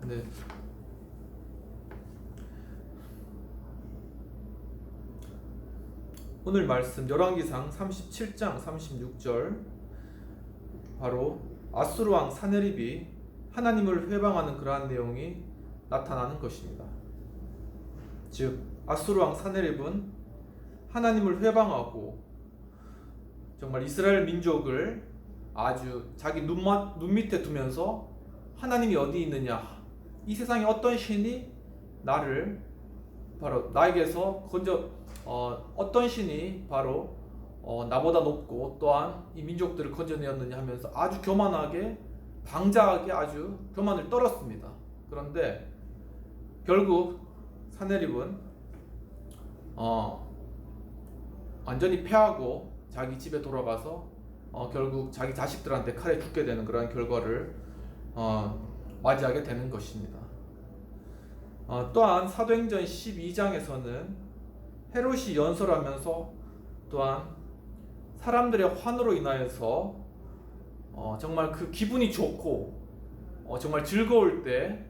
네. 오늘 말씀 열왕기상 37장 36절, 바로 아수르 왕 사네립이 하나님을 회방하는 그러한 내용이 나타나는 것입니다. 즉 아수르 왕 사네립은 하나님을 회방하고 정말 이스라엘 민족을 아주 자기 눈 밑에 두면서 하나님이 어디 있느냐, 이 세상에 어떤 신이 나를 바로 나에게서 어떤 신이 바로 나보다 높고 또한 이 민족들을 건져내었느냐 하면서 아주 교만하게, 방자하게 아주 교만을 떨었습니다. 그런데 결국 사네립은 완전히 패하고 자기 집에 돌아가서 결국 자기 자식들한테 칼에 죽게 되는 그러한 결과를 맞이하게 되는 것입니다. 또한 사도행전 12장에서는 헤롯이 연설하면서 또한 사람들의 환호로 인하여서 정말 그 기분이 좋고 정말 즐거울 때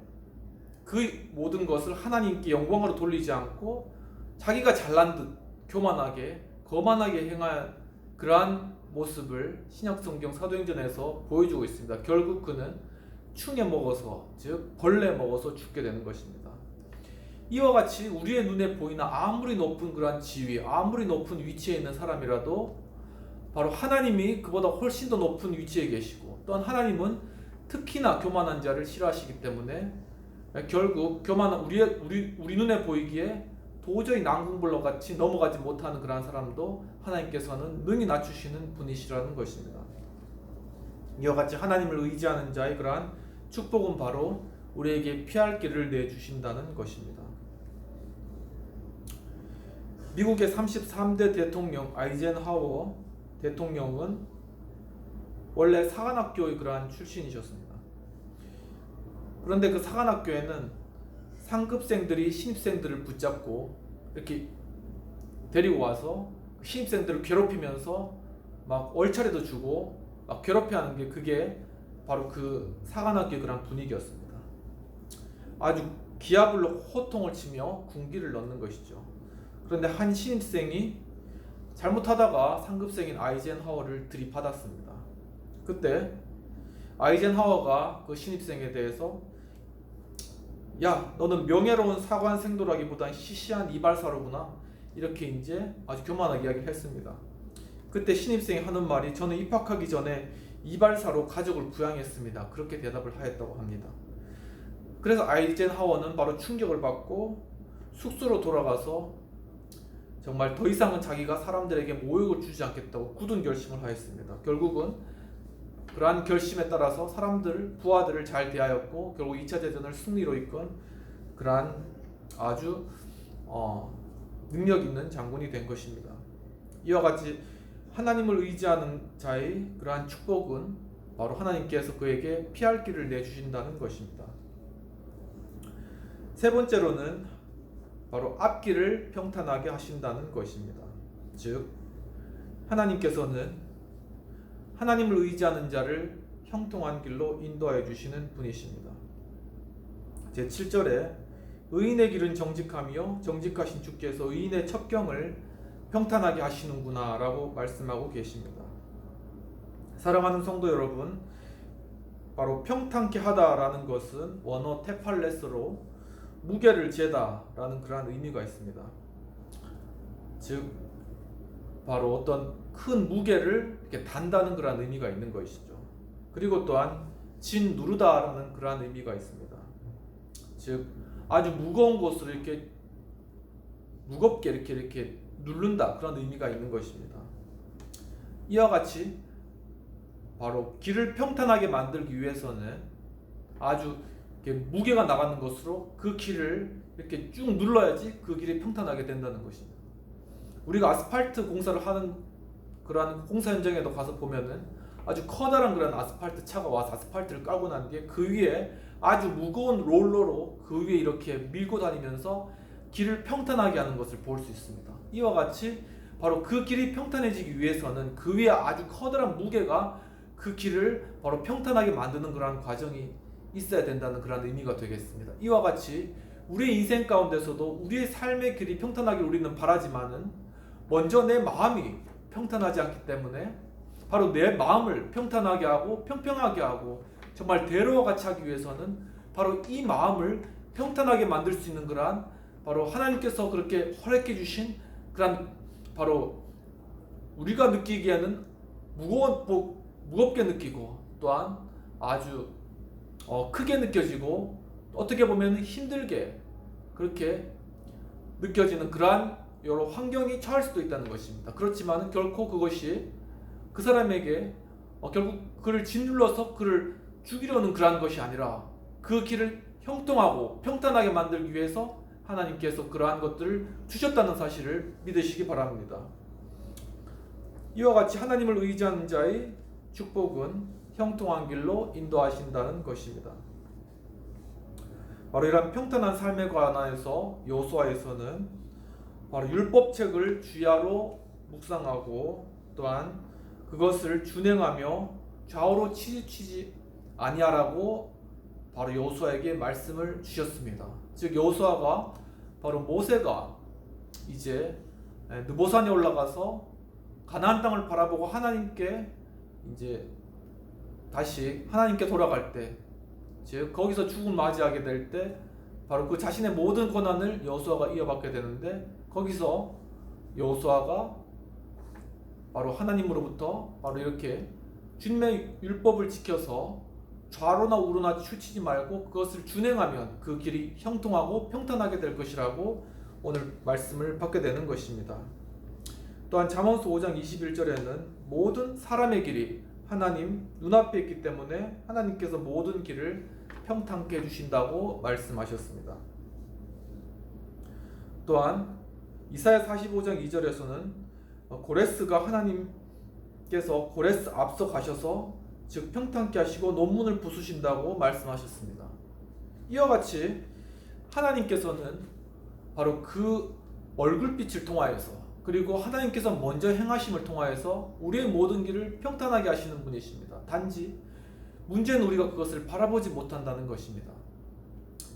그 모든 것을 하나님께 영광으로 돌리지 않고 자기가 잘난 듯 교만하게 거만하게 행한 그러한 모습을 신약성경 사도행전에서 보여주고 있습니다. 결국 그는 충에 먹어서, 즉 벌레 먹어서 죽게 되는 것입니다. 이와 같이 우리의 눈에 보이는 아무리 높은 그러한 지위, 아무리 높은 위치에 있는 사람이라도 바로 하나님이 그보다 훨씬 더 높은 위치에 계시고, 또한 하나님은 특히나 교만한 자를 싫어하시기 때문에 결국 교만한 우리 눈에 보이기에 도저히 난궁불로 같이 넘어가지 못하는 그러한 사람도 하나님께서는 능히 낮추시는 분이시라는 것입니다. 이와 같이 하나님을 의지하는 자의 그러한 축복은 바로 우리에게 피할 길을 내주신다는 것입니다. 미국의 33대 대통령 아이젠하워 대통령은 원래 사관학교의 그러한 출신이셨습니다. 그런데 그 사관학교에는 상급생들이 신입생들을 붙잡고 이렇게 데리고 와서 신입생들을 괴롭히면서 막 얼차려도 주고 막 괴롭혀하는 게, 그게 바로 그 사관학교의 그런 분위기였습니다. 아주 기합을로 호통을 치며 군기를 넣는 것이죠. 그런데 한 신입생이 잘못하다가 상급생인 아이젠하워를 들이받았습니다. 그때 아이젠하워가 그 신입생에 대해서, 야, 너는 명예로운 사관생도라기보단 시시한 이발사로구나, 이렇게 이제 아주 교만하게 이야기를 했습니다. 그때 신입생이 하는 말이, 저는 입학하기 전에 이발사로 가족을 부양했습니다, 그렇게 대답을 하였다고 합니다. 그래서 아이젠하워는 바로 충격을 받고 숙소로 돌아가서 정말 더 이상은 자기가 사람들에게 모욕을 주지 않겠다고 굳은 결심을 하였습니다. 결국은 그러한 결심에 따라서 부하들을 잘 대하였고 결국 2차 대전을 승리로 이끈 그러한 아주 능력 있는 장군이 된 것입니다. 이와 같이 하나님을 의지하는 자의 그러한 축복은 바로 하나님께서 그에게 피할 길을 내주신다는 것입니다. 세 번째로는 바로 앞길을 평탄하게 하신다는 것입니다. 즉 하나님께서는 하나님을 의지하는 자를 형통한 길로 인도하여 주시는 분이십니다. 제7절에 의인의 길은 정직하며 정직하신 주께서 의인의 첩경을 평탄하게 하시는구나 라고 말씀하고 계십니다. 사랑하는 성도 여러분, 바로 평탄케 하다라는 것은 원어 테팔레스로 무게를 재다 라는 그러한 의미가 있습니다. 즉 바로 어떤 큰 무게를 이렇게 단다는 그러한 의미가 있는 것이죠. 그리고 또한 짓누르다 라는 그러한 의미가 있습니다. 즉 아주 무거운 것을 이렇게 무겁게 이렇게 누른다, 그런 의미가 있는 것입니다. 이와 같이 바로 길을 평탄하게 만들기 위해서는 아주 이렇게 무게가 나가는 것으로 그 길을 이렇게 쭉 눌러야지 그 길이 평탄하게 된다는 것입니다. 우리가 아스팔트 공사를 하는 그러한 공사 현장에도 가서 보면은 아주 커다란 그런 아스팔트 차가 와서 아스팔트를 깔고 난 뒤에 그 위에 아주 무거운 롤러로 그 위에 이렇게 밀고 다니면서 길을 평탄하게 하는 것을 볼 수 있습니다. 이와 같이 바로 그 길이 평탄해지기 위해서는 그 위에 아주 커다란 무게가 그 길을 바로 평탄하게 만드는 그러한 과정이 있어야 된다는 그런 의미가 되겠습니다. 이와 같이 우리의 인생 가운데서도 우리의 삶의 길이 평탄하길 우리는 바라지만은 먼저 내 마음이 평탄하지 않기 때문에 바로 내 마음을 평탄하게 하고 평평하게 하고 정말 대로와 같이 하기 위해서는 바로 이 마음을 평탄하게 만들 수 있는 그러한 바로 하나님께서 그렇게 허락해 주신 그러한 바로 우리가 느끼기에는 무겁게 느끼고 또한 아주 크게 느껴지고 어떻게 보면 힘들게 그렇게 느껴지는 그러한 여러 환경이 처할 수도 있다는 것입니다. 그렇지만 결코 그것이 그 사람에게 결국 그를 짓눌러서 그를 죽이려는 그러한 것이 아니라 그 길을 형통하고 평탄하게 만들기 위해서 하나님께서 그러한 것들을 주셨다는 사실을 믿으시기 바랍니다. 이와 같이 하나님을 의지하는 자의 축복은 형통한 길로 인도하신다는 것입니다. 바로 이런 평탄한 삶에 관하여서 여호수아에서는 바로 율법책을 주야로 묵상하고 또한 그것을 준행하며 좌우로 치우치지 아니하라고 바로 여호수아에게 말씀을 주셨습니다. 즉 여호수아가 바로 모세가 이제 느보산에 올라가서 가나안 땅을 바라보고 하나님께 이제 다시 하나님께 돌아갈 때, 즉 거기서 죽음 맞이하게 될 때 바로 그 자신의 모든 권한을 여호수아가 이어받게 되는데 거기서 여호수아가 바로 하나님으로부터 바로 이렇게 주님의 율법을 지켜서 좌로나 우로나 치우치지 말고 그것을 준행하면 그 길이 형통하고 평탄하게 될 것이라고 오늘 말씀을 받게 되는 것입니다. 또한 잠언서 5장 21절에는 모든 사람의 길이 하나님 눈앞에 있기 때문에 하나님께서 모든 길을 평탄케 해주신다고 말씀하셨습니다. 또한 이사야 45장 2절에서는 고레스가 하나님께서 고레스 앞서 가셔서 즉 평탄케 하시고 논문을 부수신다고 말씀하셨습니다. 이와 같이 하나님께서는 바로 그 얼굴빛을 통하여서 그리고 하나님께서 먼저 행하심을 통하여서 우리의 모든 길을 평탄하게 하시는 분이십니다. 단지 문제는 우리가 그것을 바라보지 못한다는 것입니다.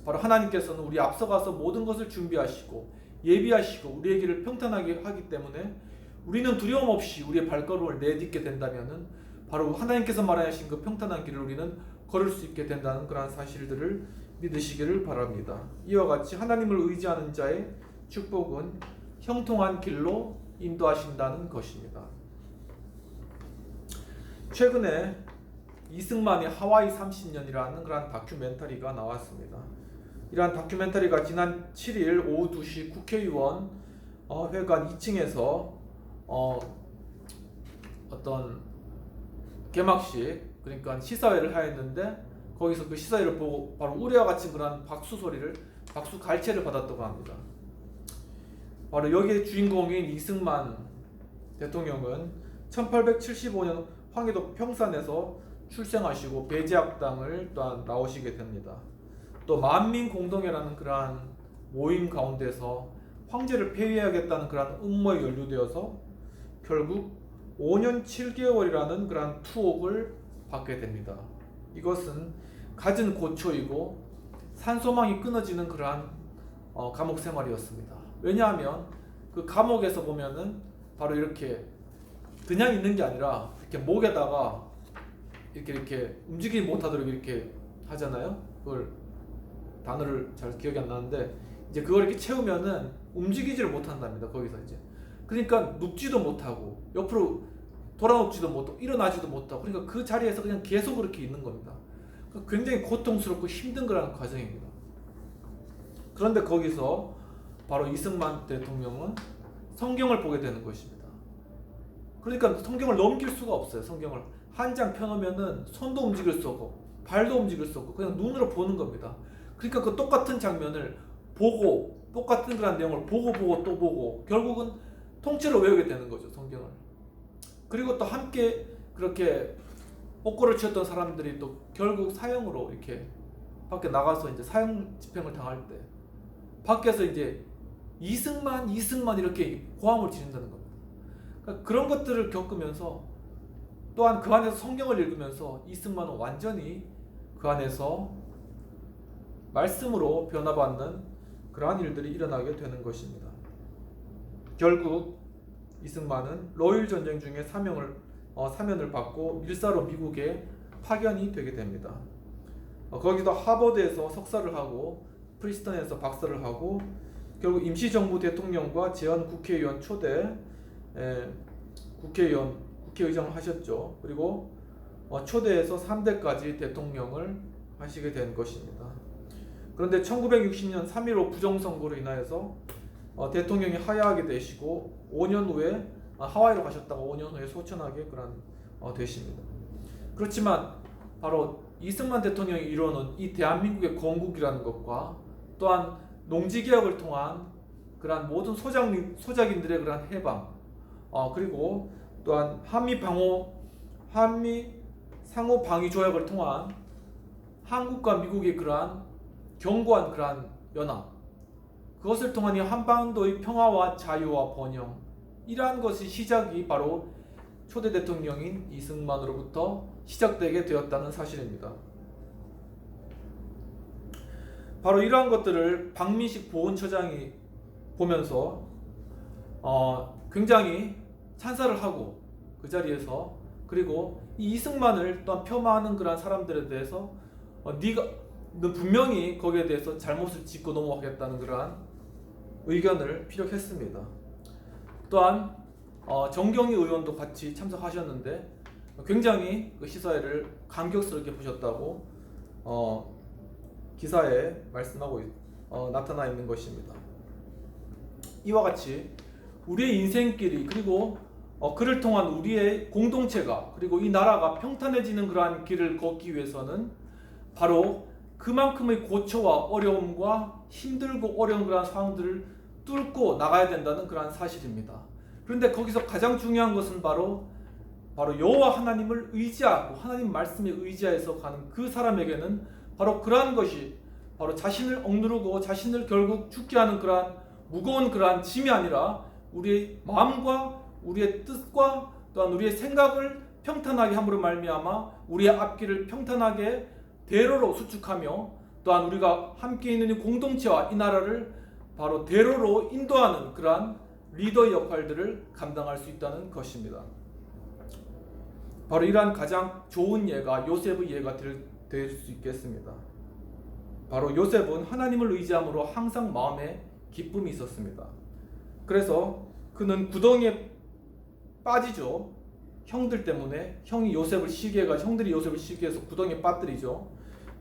바로 하나님께서는 우리 앞서가서 모든 것을 준비하시고 예비하시고 우리의 길을 평탄하게 하기 때문에 우리는 두려움 없이 우리의 발걸음을 내딛게 된다면은 바로 하나님께서 말하신 그 평탄한 길을 우리는 걸을 수 있게 된다는 그러한 사실들을 믿으시기를 바랍니다. 이와 같이 하나님을 의지하는 자의 축복은 형통한 길로 인도하신다는 것입니다. 최근에 이승만의 하와이 30년이라는 그러한 다큐멘터리가 나왔습니다. 이러한 다큐멘터리가 지난 7일 오후 2시 국회의원 회관 2층에서 어떤 개막식 그러니까 시사회를 하였는데 거기서 그 시사회를 보고 바로 우리와 같이 그런 박수 갈채를 받았다고 합니다. 바로 여기에 주인공인 이승만 대통령은 1875년 황해도 평산에서 출생하시고 배제학당을 또한 나오시게 됩니다. 또 만민공동회라는 그러한 모임 가운데서 황제를 폐위해야겠다는 그러한 음모에 연루되어서 결국 5년 7개월이라는 그러한 투옥을 받게 됩니다. 이것은 갖은 고초이고 산소망이 끊어지는 그러한 감옥 생활이었습니다. 왜냐하면 그 감옥에서 보면은 바로 이렇게 그냥 있는 게 아니라 이렇게 목에다가 이렇게 움직이지 못하도록 이렇게 하잖아요. 그걸 단어를 잘 기억이 안 나는데 이제 그걸 이렇게 채우면은 움직이지를 못한답니다. 거기서 이제 그러니까 눕지도 못하고 옆으로 돌아눕지도 못하고 일어나지도 못하고 그러니까 그 자리에서 그냥 계속 그렇게 있는 겁니다. 굉장히 고통스럽고 힘든 그런 과정입니다. 그런데 거기서 바로 이승만 대통령은 성경을 보게 되는 것입니다. 그러니까 성경을 넘길 수가 없어요. 성경을 한 장 펴놓으면은 손도 움직일 수 없고 발도 움직일 수 없고 그냥 눈으로 보는 겁니다. 그러니까 그 똑같은 장면을 보고 똑같은 그런 내용을 보고 또 보고 결국은 통째로 외우게 되는 거죠. 성경을. 그리고 또 함께 그렇게 옥고를 치었던 사람들이 또 결국 사형으로 이렇게 밖에 나가서 이제 사형 집행을 당할 때 밖에서 이제 이승만 이렇게 고함을 지른다는 겁니다. 그러니까 그런 것들을 겪으면서 또한 그 안에서 성경을 읽으면서 이승만은 완전히 그 안에서 말씀으로 변화받는 그러한 일들이 일어나게 되는 것입니다. 결국 이승만은 러일 전쟁 중에 사면을 받고 밀사로 미국에 파견이 되게 됩니다. 거기서 하버드에서 석사를 하고 프리스턴에서 박사를 하고 결국 임시정부 대통령과 재헌 국회의원 초대 국회의장을 하셨죠. 그리고 초대해서 3대까지 대통령을 하시게 된 것입니다. 그런데 1960년 3.15 부정선거로 인하여서 대통령이 하야하게 되시고 5년 후에 하와이로 가셨다가 5년 후에 소천하게 되십니다. 그렇지만 바로 이승만 대통령이 이루어놓은 이 대한민국의 건국이라는 것과 또한 농지개혁을 통한 그러한 모든 소작인들의 그러한 해방, 그리고 또한 한미 상호 방위 조약을 통한 한국과 미국의 그러한 견고한 그러한 연합, 그것을 통한 이 한반도의 평화와 자유와 번영, 이러한 것이 시작이 바로 초대 대통령인 이승만으로부터 시작되게 되었다는 사실입니다. 바로 이러한 것들을 박민식 보훈처장이 보면서 굉장히 찬사를 하고 그 자리에서, 그리고 이 이승만을 또한 폄하하는 그런 사람들에 대해서 너 분명히 거기에 대해서 잘못을 짚고 넘어가겠다는 그러한 의견을 피력했습니다. 또한 정경희 의원도 같이 참석하셨는데 굉장히 그 시사회를 감격스럽게 보셨다고 기사에 말씀하고 나타나 있는 것입니다. 이와 같이 우리의 인생길이, 그리고 그를 통한 우리의 공동체가, 그리고 이 나라가 평탄해지는 그러한 길을 걷기 위해서는 바로 그만큼의 고초와 어려움과 힘들고 어려운 그러한 상황들을 뚫고 나가야 된다는 그러한 사실입니다. 그런데 거기서 가장 중요한 것은 바로 여호와 하나님을 의지하고 하나님 말씀에 의지해서 가는 그 사람에게는 바로 그러한 것이 바로 자신을 억누르고 자신을 결국 죽게 하는 그러한 무거운 그러한 짐이 아니라 우리의 마음과 우리의 뜻과 또한 우리의 생각을 평탄하게 함으로 말미암아 우리의 앞길을 평탄하게 대로로 수축하며, 또한 우리가 함께 있는 이 공동체와 이 나라를 바로 대로로 인도하는 그러한 리더의 역할들을 감당할 수 있다는 것입니다. 바로 이러한 가장 좋은 예가 요셉의 예가 될 수 있겠습니다. 바로 요셉은 하나님을 의지함으로 항상 마음에 기쁨이 있었습니다. 그래서 그는 구덩이에 빠지죠. 형들 때문에 형들이 요셉을 시기해서 구덩이에 빠뜨리죠.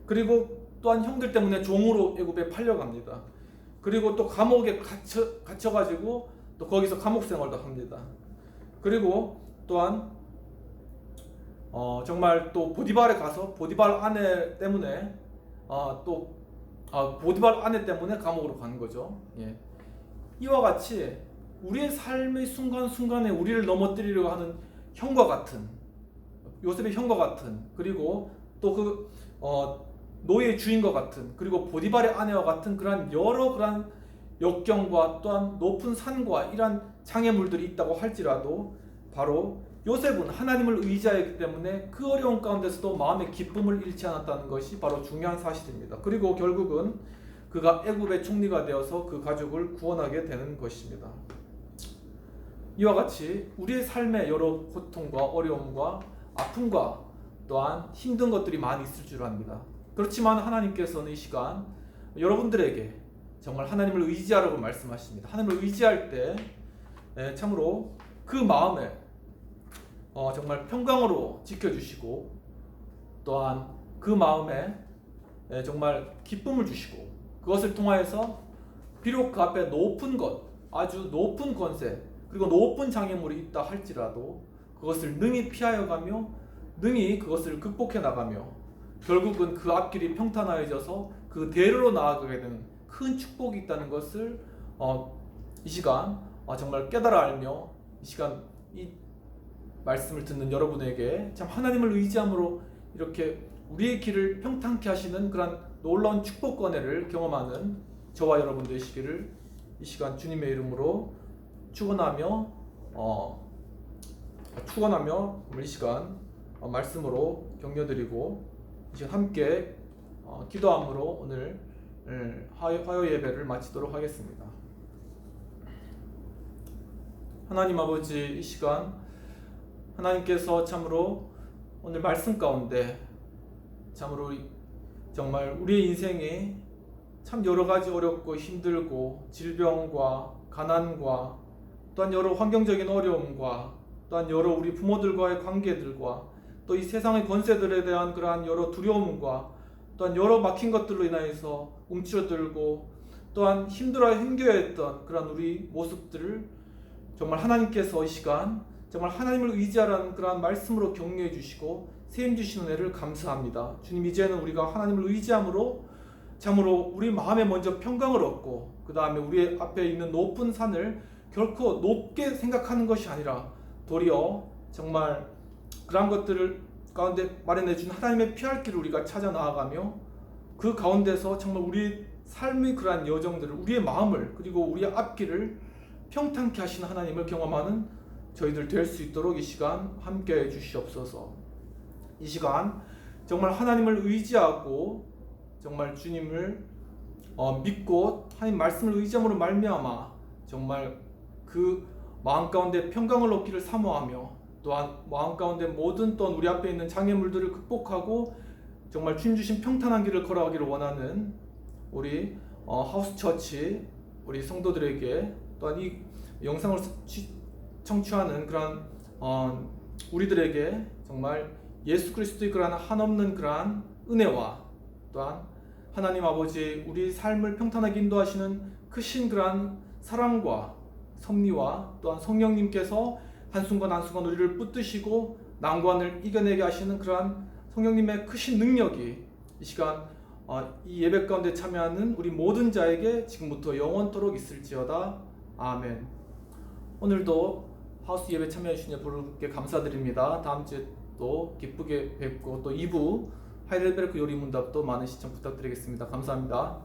그리고 또한 형들 때문에 종으로 애굽에 팔려갑니다. 그리고 또 감옥에 갇혀가지고 또 거기서 감옥 생활도 합니다. 그리고 또한 정말 또 보디발에 가서 보디발 아내 때문에 감옥으로 가는 거죠. 예. 이와 같이 우리의 삶의 순간순간에 우리를 넘어뜨리려고 하는 형과 같은, 요셉의 형과 같은, 그리고 또 노예의 주인과 같은, 그리고 보디발의 아내와 같은 그러한 여러 그러한 역경과 또한 높은 산과 이러한 장애물들이 있다고 할지라도 바로 요셉은 하나님을 의지하였기 때문에 그 어려운 가운데서도 마음의 기쁨을 잃지 않았다는 것이 바로 중요한 사실입니다. 그리고 결국은 그가 애굽의 총리가 되어서 그 가족을 구원하게 되는 것입니다. 이와 같이 우리의 삶에 여러 고통과 어려움과 아픔과 또한 힘든 것들이 많이 있을 줄 압니다. 그렇지만 하나님께서는 이 시간 여러분들에게 정말 하나님을 의지하라고 말씀하십니다. 하나님을 의지할 때 참으로 그 마음에 정말 평강으로 지켜주시고, 또한 그 마음에 정말 기쁨을 주시고, 그것을 통하여서 비록 그 앞에 높은 것, 아주 높은 권세, 그리고 높은 장애물이 있다 할지라도 그것을 능히 피하여 가며 능히 그것을 극복해 나가며 결국은 그 앞길이 평탄하여져서 그 대로로 나아가게 되는 큰 축복이 있다는 것을 이 시간 정말 깨달아 알며 이 시간 이 말씀을 듣는 여러분에게 참 하나님을 의지함으로 이렇게 우리의 길을 평탄케 하시는 그런 놀라운 축복 은혜를 경험하는 저와 여러분 되시기를 이 시간 주님의 이름으로 축원하며 오늘 이 시간 말씀으로 격려드리고 이 시간 함께 기도함으로 오늘 화요 예배를 마치도록 하겠습니다. 하나님 아버지, 이 시간 하나님께서 참으로 오늘 말씀 가운데 참으로 정말 우리의 인생이 참 여러 가지 어렵고 힘들고 질병과 가난과 또한 여러 환경적인 어려움과 또한 여러 우리 부모들과의 관계들과 또 이 세상의 권세들에 대한 그러한 여러 두려움과 또한 여러 막힌 것들로 인하여서 움츠러들고 또한 힘겨워야 했던 그런 우리 모습들을 정말 하나님께서 이 시간 정말 하나님을 의지하라는 그러한 말씀으로 격려해 주시고 세임 주시는 은혜를 감사합니다. 주님, 이제는 우리가 하나님을 의지함으로 참으로 우리 마음에 먼저 평강을 얻고 그 다음에 우리 앞에 있는 높은 산을 결코 높게 생각하는 것이 아니라 도리어 정말 그러한 것들을 가운데 마련해 준 하나님의 피할 길을 우리가 찾아 나아가며 그 가운데서 정말 우리 삶의 그러한 여정들을 우리의 마음을 그리고 우리의 앞길을 평탄케 하시는 하나님을 경험하는 저희들 될 수 있도록 이 시간 함께 해 주시옵소서. 이 시간 정말 하나님을 의지하고 정말 주님을 믿고 하나님 말씀을 의지함으로 말미암아 정말 그 마음 가운데 평강을 얻기를 사모하며 또한 마음 가운데 모든 또 우리 앞에 있는 장애물들을 극복하고 정말 주님 주신 평탄한 길을 걸어가기를 원하는 우리 하우스처치 우리 성도들에게 또한 이 영상을 청취하는 그런 우리들에게 정말 예수 그리스도의 그러한 한없는 그러한 은혜와 또한 하나님 아버지 우리 삶을 평탄하게 인도하시는 크신 그러한 사랑과 섭리와 또한 성령님께서 한순간 한순간 우리를 붙드시고 난관을 이겨내게 하시는 그러한 성령님의 크신 능력이 이 시간 이 예배 가운데 참여하는 우리 모든 자에게 지금부터 영원토록 있을지어다. 아멘. 오늘도 하우스 예배 참여해 주신 여러분께 감사드립니다. 다음 주에 또 기쁘게 뵙고 또 2부 하이델베르크 요리 문답도 많은 시청 부탁드리겠습니다. 감사합니다.